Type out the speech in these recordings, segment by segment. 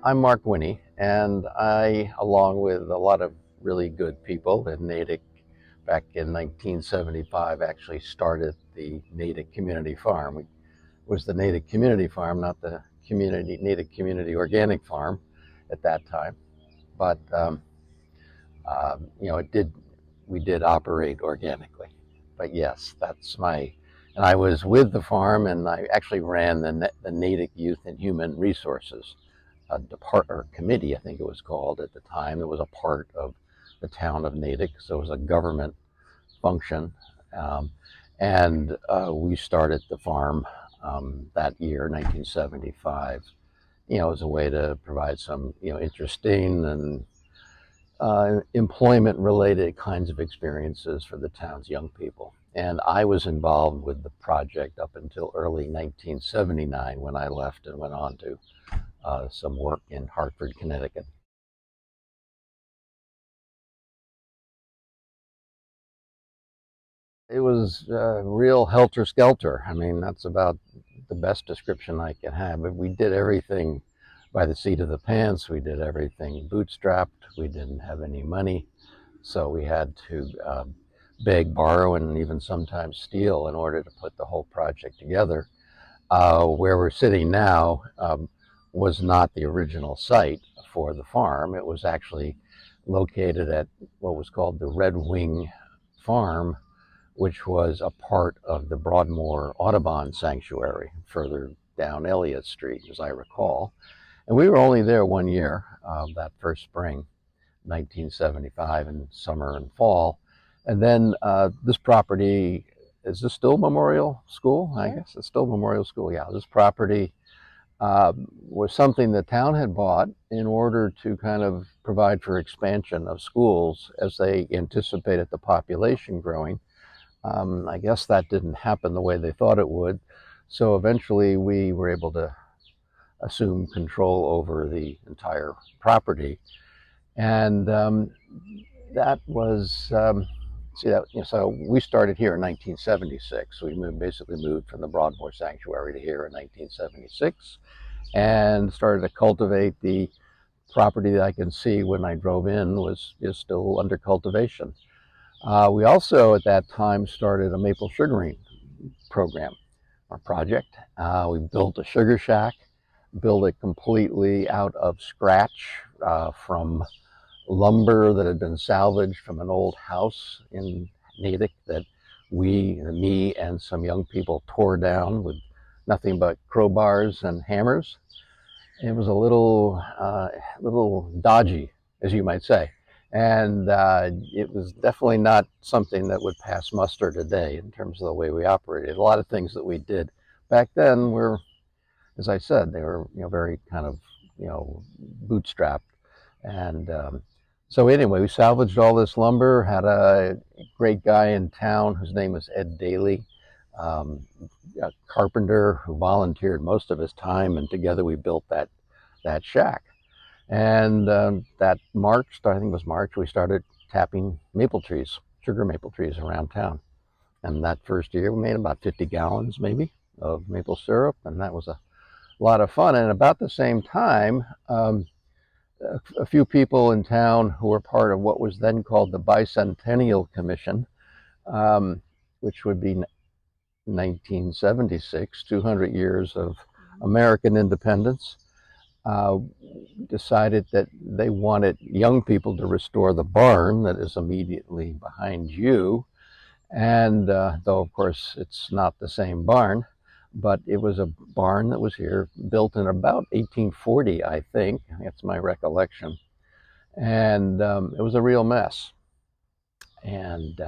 I'm Mark Winne, and I, along with a lot of really good people in Natick back in 1975, actually started the Natick Community Farm. It was the Natick Community Farm, not the Natick Community Organic Farm at that time. But we did operate organically. But yes, and I was with the farm, and I actually ran the Natick Youth and Human Resources or committee, I think it was called at the time. It was a part of the town of Natick, so it was a government function. Um, and we started the farm that year, 1975, as a way to provide some, interesting and employment-related kinds of experiences for the town's young people. And I was involved with the project up until early 1979 when I left and went on to some work in Hartford, Connecticut. It was real helter-skelter. I mean, that's about the best description I can have. But we did everything by the seat of the pants. We did everything bootstrapped. We didn't have any money, so we had to beg, borrow, and even sometimes steal in order to put the whole project together. Where we're sitting now was not the original site for the farm. It was actually located at what was called the Red Wing Farm, which was a part of the Broadmoor Audubon Sanctuary further down Elliott Street, as I recall. And we were only there 1 year, that first spring, 1975, in summer and fall. And then this property, is this still Memorial School? I guess it's still Memorial School, yeah. This property was something the town had bought in order to kind of provide for expansion of schools as they anticipated the population growing. I guess that didn't happen the way they thought it would. So eventually we were able to assume control over the entire property. And that was, so we started here in 1976. We basically moved from the Broadmoor Sanctuary to here in 1976 and started to cultivate the property that I can see when I drove in is still under cultivation. We also, at that time, started a maple sugaring program or project. We built a sugar shack, built it completely out of scratch from lumber that had been salvaged from an old house in Natick that me and some young people tore down with nothing but crowbars and hammers. It was a little dodgy, as you might say. And it was definitely not something that would pass muster today in terms of the way we operated. A lot of things that we did back then were, as I said, they were very kind of bootstrapped. And so anyway, we salvaged all this lumber. Had a great guy in town whose name was Ed Daly, a carpenter who volunteered most of his time, and together we built that shack. And that March, I think it was March, we started tapping maple trees, sugar maple trees around town. And that first year, we made about 50 gallons, maybe, of maple syrup, and that was a lot of fun. And about the same time, a few people in town who were part of what was then called the Bicentennial Commission, which would be 1976, 200 years of American independence, decided that they wanted young people to restore the barn that is immediately behind you. And though, of course, it's not the same barn, but it was a barn that was here, built in about 1840, I think. That's my recollection. And it was a real mess. And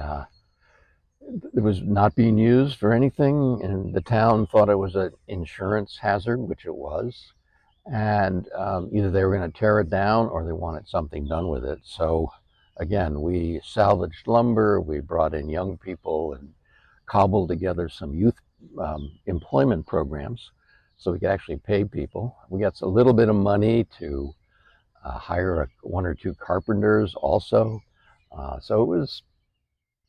it was not being used for anything, and the town thought it was an insurance hazard, which it was. And either they were going to tear it down or they wanted something done with it. So again, we salvaged lumber, we brought in young people and cobbled together some youth employment programs so we could actually pay people. We got a little bit of money to hire one or two carpenters also. So it was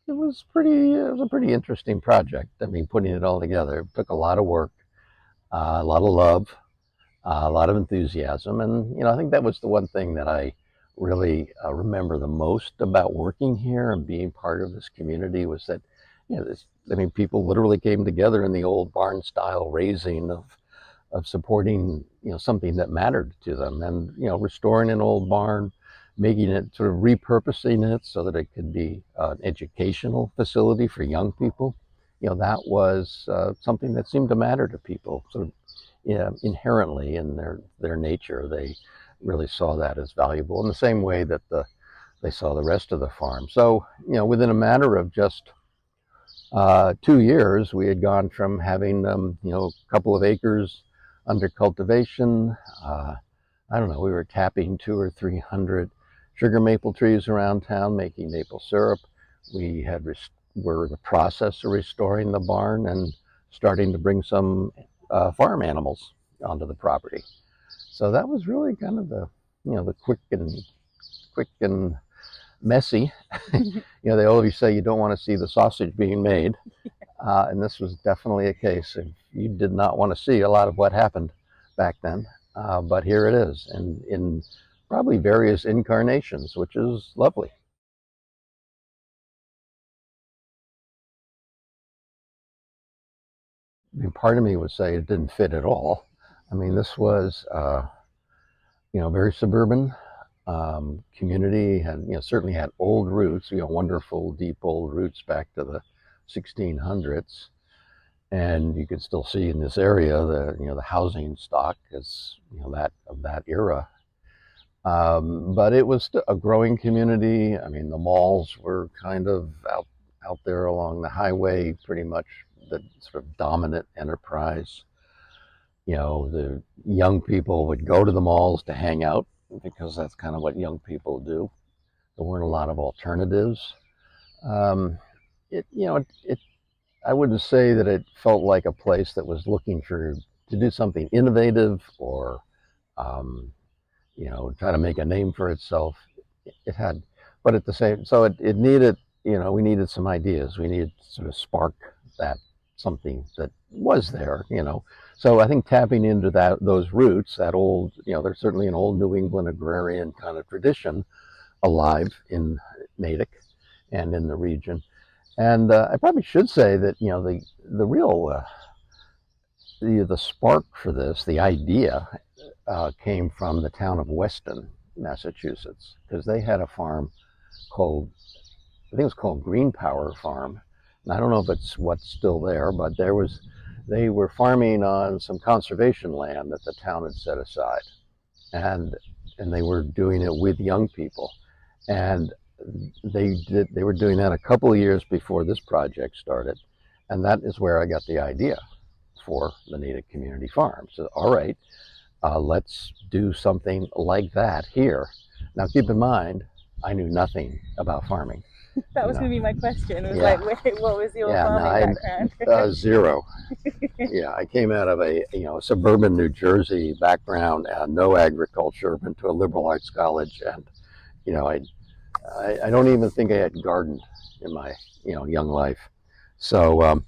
a pretty interesting project. I mean, putting it all together, it took a lot of work, a lot of love. a lot of enthusiasm. And, I think that was the one thing that I really remember the most about working here and being part of this community was that, people literally came together in the old barn style raising of supporting, something that mattered to them, and, restoring an old barn, making it, sort of repurposing it so that it could be an educational facility for young people. That was something that seemed to matter to people. Sort of, inherently in their nature, they really saw that as valuable in the same way that they saw the rest of the farm. So, within a matter of just 2 years, we had gone from having, a couple of acres under cultivation. I don't know, we were tapping 200 or 300 sugar maple trees around town, making maple syrup. We were in the process of restoring the barn and starting to bring some farm animals onto the property. So that was really kind of the quick and messy. They always say you don't want to see the sausage being made. And this was definitely a case of you did not want to see a lot of what happened back then. But here it is, and in probably various incarnations, which is lovely. I mean, part of me would say it didn't fit at all. I mean, this was, very suburban community, had, certainly had old roots, wonderful, deep old roots back to the 1600s. And you could still see in this area the housing stock is that of that era. But it was a growing community. I mean, the malls were kind of out there along the highway, pretty much the sort of dominant enterprise. The young people would go to the malls to hang out because that's kind of what young people do. There weren't a lot of alternatives. Um, it I wouldn't say that it felt like a place that was looking to do something innovative or um, try to make a name for itself. It had, but at the same, so it needed, we needed some ideas. We needed to sort of spark that something that was there. So I think tapping into those roots, that old, there's certainly an old New England agrarian kind of tradition alive in Natick and in the region. And I probably should say that the real the spark for this, the idea, came from the town of Weston, Massachusetts, because they had a farm called, I think it was called Green Power Farm. And I don't know if it's what's still there, but they were farming on some conservation land that the town had set aside, and they were doing it with young people, and they were doing that a couple of years before this project started, and that is where I got the idea for the Natick Community Farm. So, all right, let's do something like that here. Now, keep in mind, I knew nothing about farming. That was going to be my question. It was like, wait, what was your farming background? Zero. Yeah, I came out of a suburban New Jersey background, no agriculture, went to a liberal arts college, and I don't even think I had gardened in my young life. So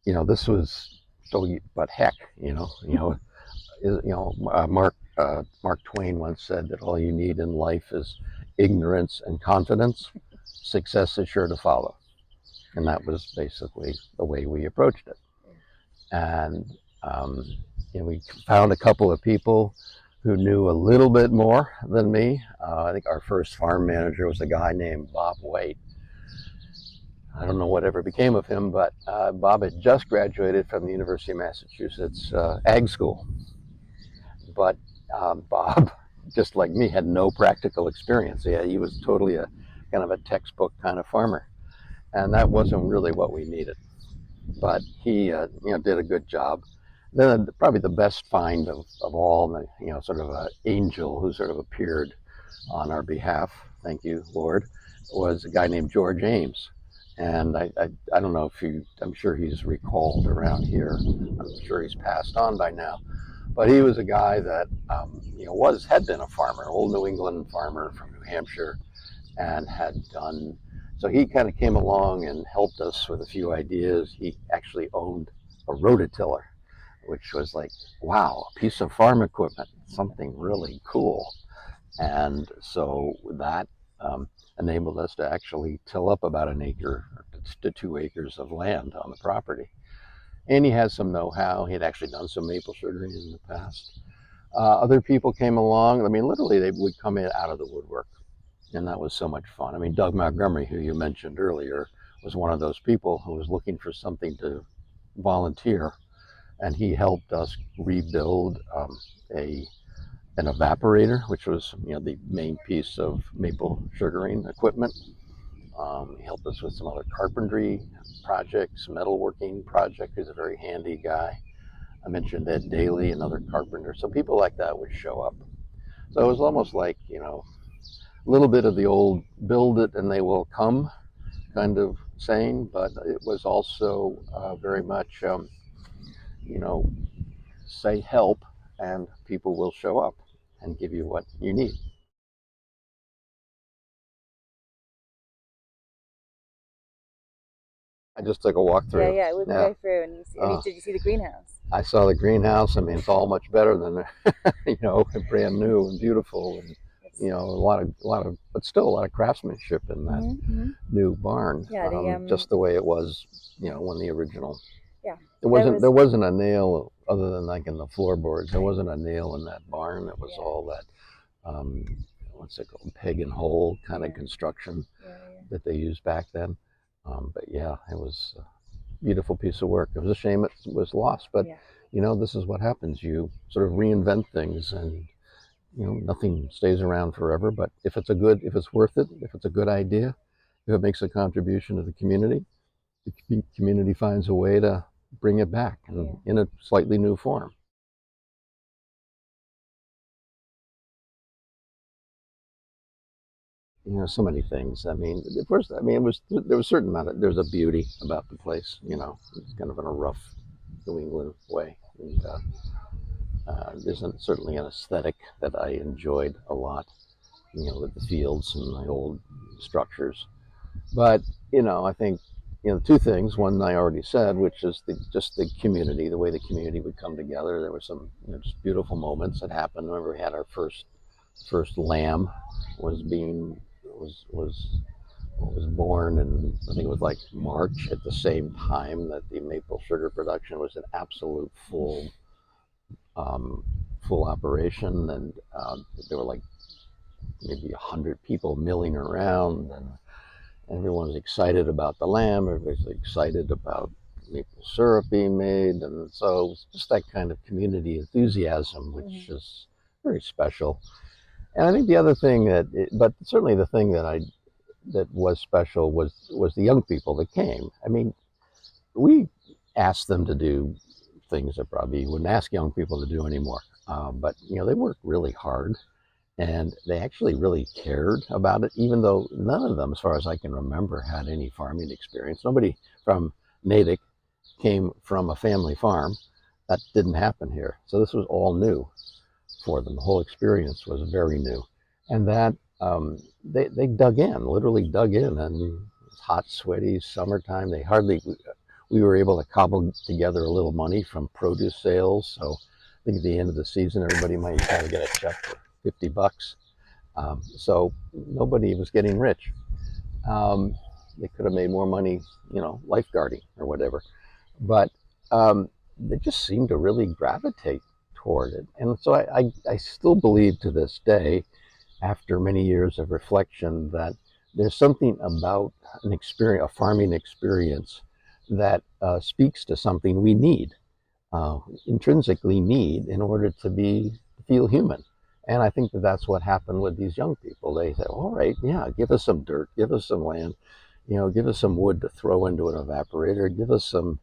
this was so. But heck, Mark Twain once said that all you need in life is ignorance and confidence. Success is sure to follow, and that was basically the way we approached it. And we found a couple of people who knew a little bit more than me. I think our first farm manager was a guy named Bob White. I don't know whatever became of him, but Bob had just graduated from the University of Massachusetts Ag School. But Bob, just like me, had no practical experience. Yeah, he was totally a kind of a textbook kind of farmer, and that wasn't really what we needed. But he, did a good job. Then probably the best find of all, sort of an angel who sort of appeared on our behalf, thank you, Lord, was a guy named George Ames. And I don't know if I'm sure he's recalled around here. I'm sure he's passed on by now. But he was a guy that, had been a farmer, old New England farmer from New Hampshire, and had done, so he kind of came along and helped us with a few ideas. He actually owned a rototiller, which was like, wow, a piece of farm equipment, something really cool. And so that enabled us to actually till up about an acre to 2 acres of land on the property. And he has some know-how. He had actually done some maple sugaring in the past. Other people came along. I mean, literally, they would come in out of the woodwork, and that was so much fun. I mean, Doug Montgomery, who you mentioned earlier, was one of those people who was looking for something to volunteer, and he helped us rebuild an evaporator, which was the main piece of maple sugaring equipment. He helped us with some other carpentry projects, metalworking project. He's a very handy guy. I mentioned Ed Daly, another carpenter. So people like that would show up. So it was almost like, a little bit of the old build it and they will come kind of saying, but it was also very much, say help and people will show up and give you what you need. I just took a walk through. Yeah, we can go through. And did you see the greenhouse? I saw the greenhouse. I mean, it's all much better than, brand new and beautiful, and a lot of, but still a lot of craftsmanship in that new barn. Yeah, just the way it was, when the original. Yeah. There wasn't a nail other than like in the floorboards. There wasn't a nail in that barn. It was all that, what's it called, peg and hole kind of construction that they used back then. But yeah, it was a beautiful piece of work. It was a shame it was lost, but this is what happens. You sort of reinvent things, and nothing stays around forever. But if it's worth it, if it's a good idea, if it makes a contribution to the community finds a way to bring it back in a slightly new form. So many things. I mean, at first, there was a certain amount of, there's a beauty about the place, it's kind of in a rough New England way. And there's certainly an aesthetic that I enjoyed a lot, with the fields and the old structures. But, I think, two things. One I already said, which is just the community, the way the community would come together. There were some just beautiful moments that happened. I remember we had our first lamb was born, and I think it was like March, at the same time that the maple sugar production was an absolute full operation, and there were like maybe 100 people milling around, and everyone was excited about the lamb. Everybody was excited about maple syrup being made, and so it was just that kind of community enthusiasm, which is very special. And I think the other thing but certainly the thing that was special was the young people that came. I mean, we asked them to do things that probably wouldn't ask young people to do anymore. But they worked really hard, and they actually really cared about it, even though none of them, as far as I can remember, had any farming experience. Nobody from Natick came from a family farm. That didn't happen here. So this was all new for them. The whole experience was very new. And that they literally dug in, and it was hot, sweaty summertime. We were able to cobble together a little money from produce sales. So I think at the end of the season, everybody might kind of get a check for $50. So nobody was getting rich. They could have made more money, lifeguarding or whatever. But they just seemed to really gravitate toward it. And so I still believe to this day, after many years of reflection, that there's something about a farming experience that speaks to something we need, intrinsically need, in order to feel human. And I think that's what happened with these young people. They said, all right, yeah, give us some dirt, give us some land, give us some wood to throw into an evaporator, give us some,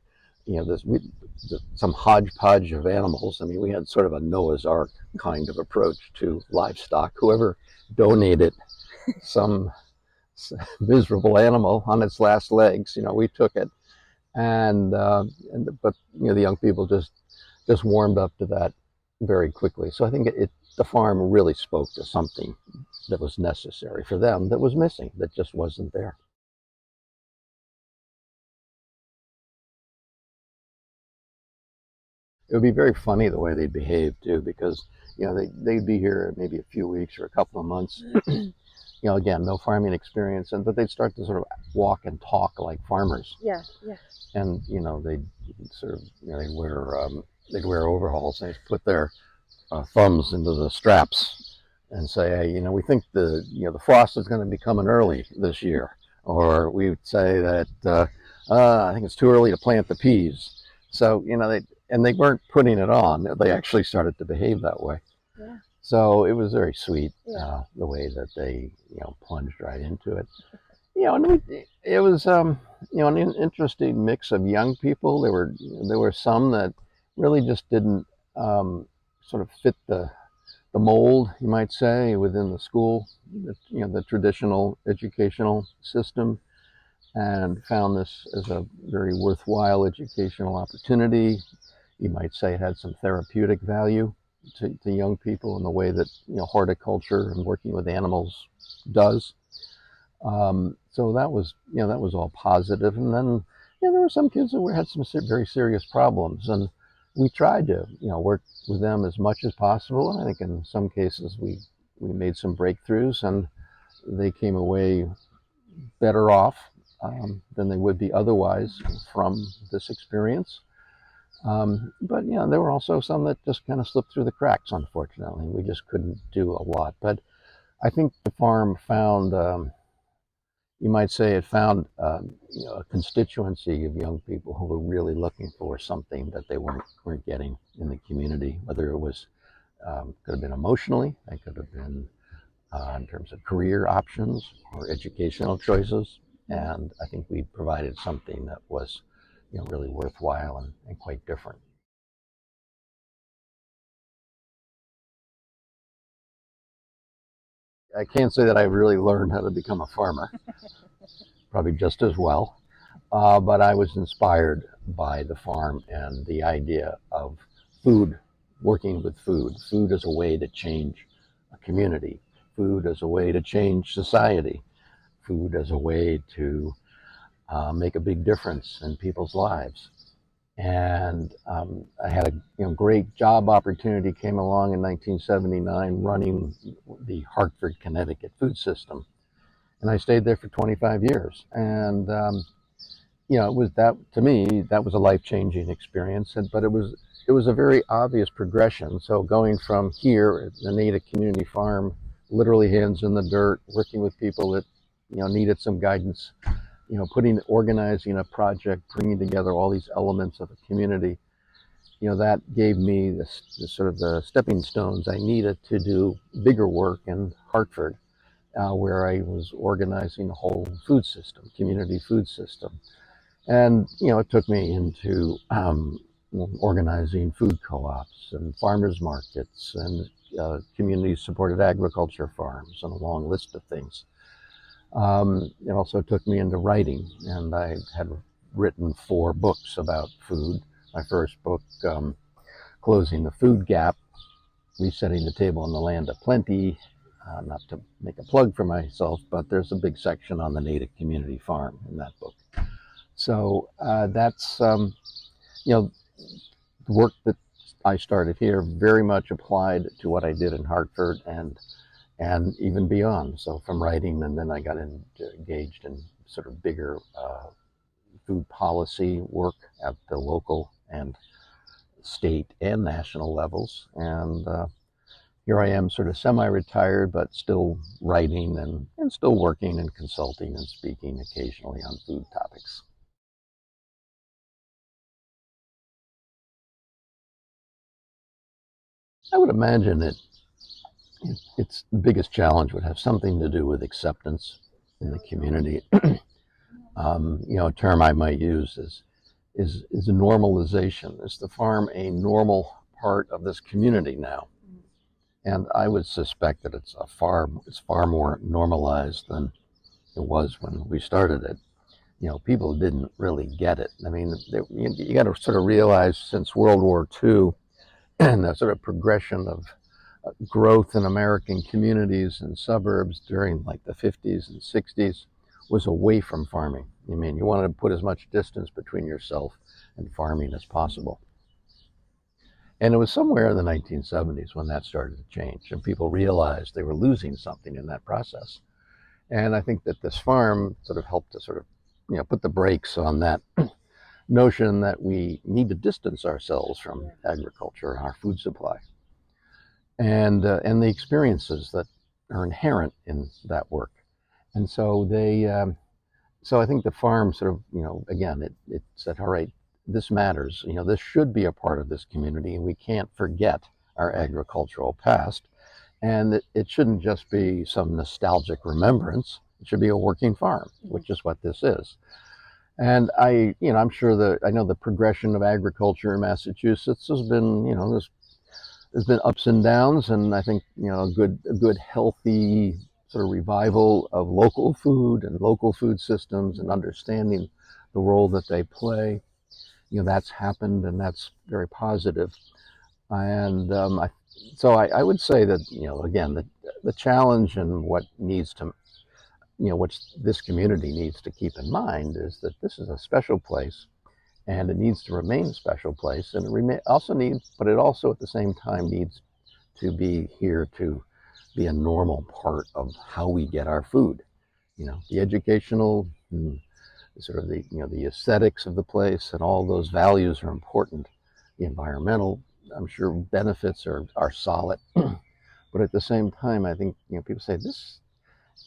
some hodgepodge of animals. I mean, we had sort of a Noah's Ark kind of approach to livestock. Whoever donated some miserable animal on its last legs, we took it. But the young people just warmed up to that very quickly. So I think the farm really spoke to something that was necessary for them, that was missing, that just wasn't there. it would be very funny the way they'd behave too, because they'd be here maybe a few weeks or a couple of months. Again, no farming experience, but they'd start to sort of walk and talk like farmers. Yeah, yeah. And they'd sort of they'd wear overalls, and they'd put their thumbs into the straps and say, hey, we think the frost is going to be coming early this year, or we would say that I think it's too early to plant the peas. So they weren't putting it on; they actually started to behave that way. Yeah. So it was very sweet, the way that they plunged right into it. And it was an interesting mix of young people. There were some that really just didn't sort of fit the mold, you might say, within the school, the traditional educational system, and found this as a very worthwhile educational opportunity. You might say it had some therapeutic value to young people in the way that horticulture and working with animals does. So that was all positive. And then there were some kids that had some very serious problems, and we tried to work with them as much as possible. And I think in some cases we made some breakthroughs, and they came away better off than they would be otherwise from this experience. But there were also some that just kind of slipped through the cracks, unfortunately. We just couldn't do a lot. But I think the farm found, you might say it found a constituency of young people who were really looking for something that they weren't getting in the community, whether it was, could have been emotionally, it could have been in terms of career options or educational choices. And I think we provided something that was really worthwhile and quite different. I can't say that I really learned how to become a farmer, probably just as well, but I was inspired by the farm and the idea of food, working with food as a way to change a community, food as a way to change society, food as a way to make a big difference in people's lives. And I had a great job opportunity came along in 1979 running the Hartford, Connecticut food system. And I stayed there for 25 years. And, it was that, to me, that was a life-changing experience. But it was a very obvious progression. So going from here at the Natick Community Farm, literally hands in the dirt, working with people that, needed some guidance, organizing a project, bringing together all these elements of a community, that gave me this sort of the stepping stones I needed to do bigger work in Hartford, where I was organizing a whole food system, community food system. And, it took me into organizing food co-ops and farmers markets and community-supported agriculture farms and a long list of things. It also took me into writing, and I had written 4 books about food. My first book, Closing the Food Gap, Resetting the Table in the Land of Plenty, not to make a plug for myself, but there's a big section on the Natick Community Farm in that book. So that's, the work that I started here very much applied to what I did in Hartford and even beyond. So from writing, and then I got engaged in sort of bigger food policy work at the local and state and national levels. And here I am sort of semi-retired, but still writing and still working and consulting and speaking occasionally on food topics. I would imagine that it's the biggest challenge would have something to do with acceptance in the community. A term I might use is a normalization. Is the farm a normal part of this community now? And I would suspect that it's far more normalized than it was when we started it. People didn't really get it. I mean, you got to sort of realize since World War II and the sort of progression of growth in American communities and suburbs during like the 50s and 60s was away from farming. I mean, you wanted to put as much distance between yourself and farming as possible. And it was somewhere in the 1970s when that started to change, and people realized they were losing something in that process. And I think that this farm sort of helped to sort of, put the brakes on that notion that we need to distance ourselves from agriculture and our food supply, and the experiences that are inherent in that work. And so so I think the farm sort of, again, it said, all right, this matters. This should be a part of this community, and we can't forget our agricultural past. And it shouldn't just be some nostalgic remembrance. It should be a working farm, which is what this is. And I'm sure I know the progression of agriculture in Massachusetts has been, there's been ups and downs, and I think, a good healthy sort of revival of local food and local food systems and understanding the role that they play. That's happened, and that's very positive. And I would say that, again, the challenge and what needs to, what this community needs to keep in mind is that this is a special place, and it needs to remain a special place, and it also at the same time needs to be here to be a normal part of how we get our food. The educational, sort of the aesthetics of the place, and all those values are important. The environmental, I'm sure, benefits are solid. But at the same time, I think, people say this,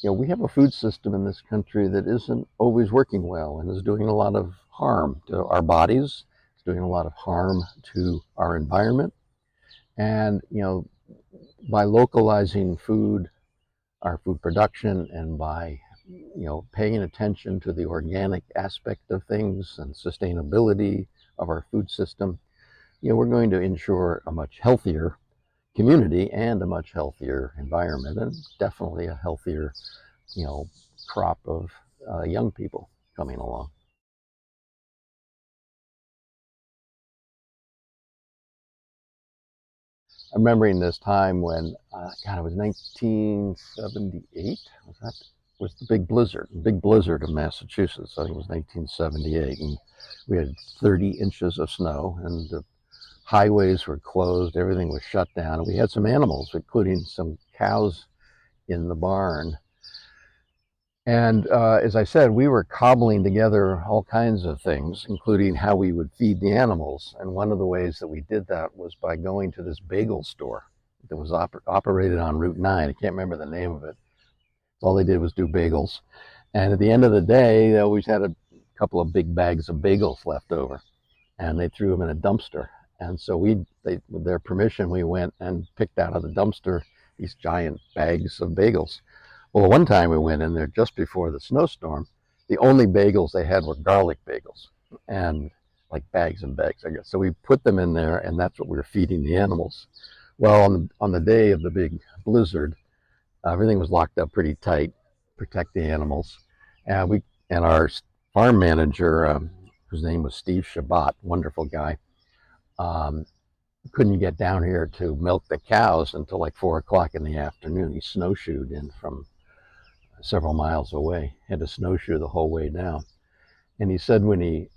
we have a food system in this country that isn't always working well and is doing a lot of harm to our bodies. It's doing a lot of harm to our environment. And, by localizing food, our food production, and by, paying attention to the organic aspect of things and sustainability of our food system, we're going to ensure a much healthier community and a much healthier environment, and definitely a healthier, crop of young people coming along. I'm remembering this time when, it was 1978. Was the big blizzard of Massachusetts. I think it was 1978, and we had 30 inches of snow, and the highways were closed. Everything was shut down, and we had some animals, including some cows, in the barn. And as I said, we were cobbling together all kinds of things, including how we would feed the animals. And one of the ways that we did that was by going to this bagel store that was operated on Route 9. I can't remember the name of it. All they did was do bagels. And at the end of the day, they always had a couple of big bags of bagels left over, and they threw them in a dumpster. And so with their permission, we went and picked out of the dumpster these giant bags of bagels. Well, one time we went in there just before the snowstorm. The only bagels they had were garlic bagels, and like bags and bags, I guess. So we put them in there, and that's what we were feeding the animals. Well, on the day of the big blizzard, everything was locked up pretty tight, protect the animals. And our farm manager, whose name was Steve Shabbat, wonderful guy, couldn't get down here to milk the cows until like 4 o'clock in the afternoon. He snowshoed in from several miles away, had to snowshoe the whole way down. And he said when he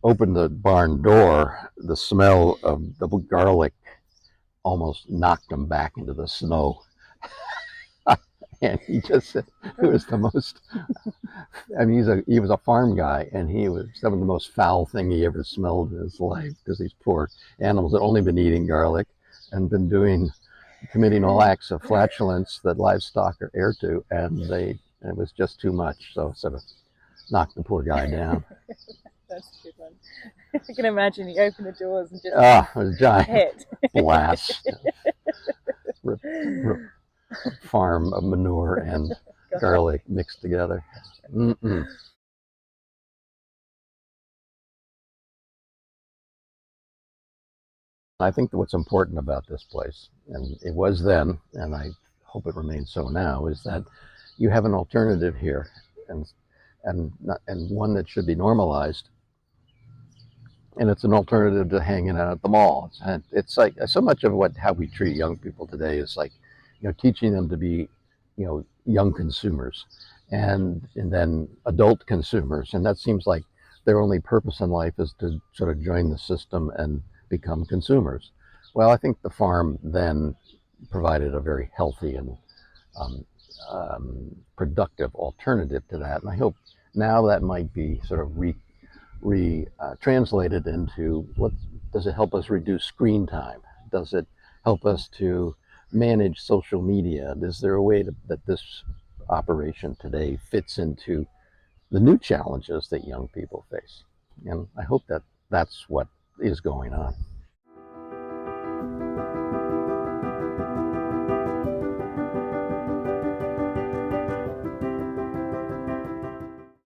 opened the barn door, the smell of the garlic almost knocked him back into the snow. And he just said it was the most, I mean, he was a farm guy, and he was some of the most foul thing he ever smelled in his life, because these poor animals had only been eating garlic and been committing all acts of flatulence that livestock are heir to, and it was just too much. So it sort of knocked the poor guy down. That's a good one. I can imagine you open the doors and just it was a giant hit. blast. Farm of manure and garlic mixed together. Mm-mm. I think that what's important about this place, and it was then, and I hope it remains so now, is that you have an alternative here, and one that should be normalized. And it's an alternative to hanging out at the mall. It's like so much of how we treat young people today is like, teaching them to be, young consumers, and then adult consumers. And that seems like their only purpose in life is to sort of join the system and become consumers. Well, I think the farm then provided a very healthy and um, productive alternative to that. And I hope now that might be sort of translated into what does it help us reduce screen time? Does it help us to manage social media? Is there a way that this operation today fits into the new challenges that young people face? And I hope that that's what is going on.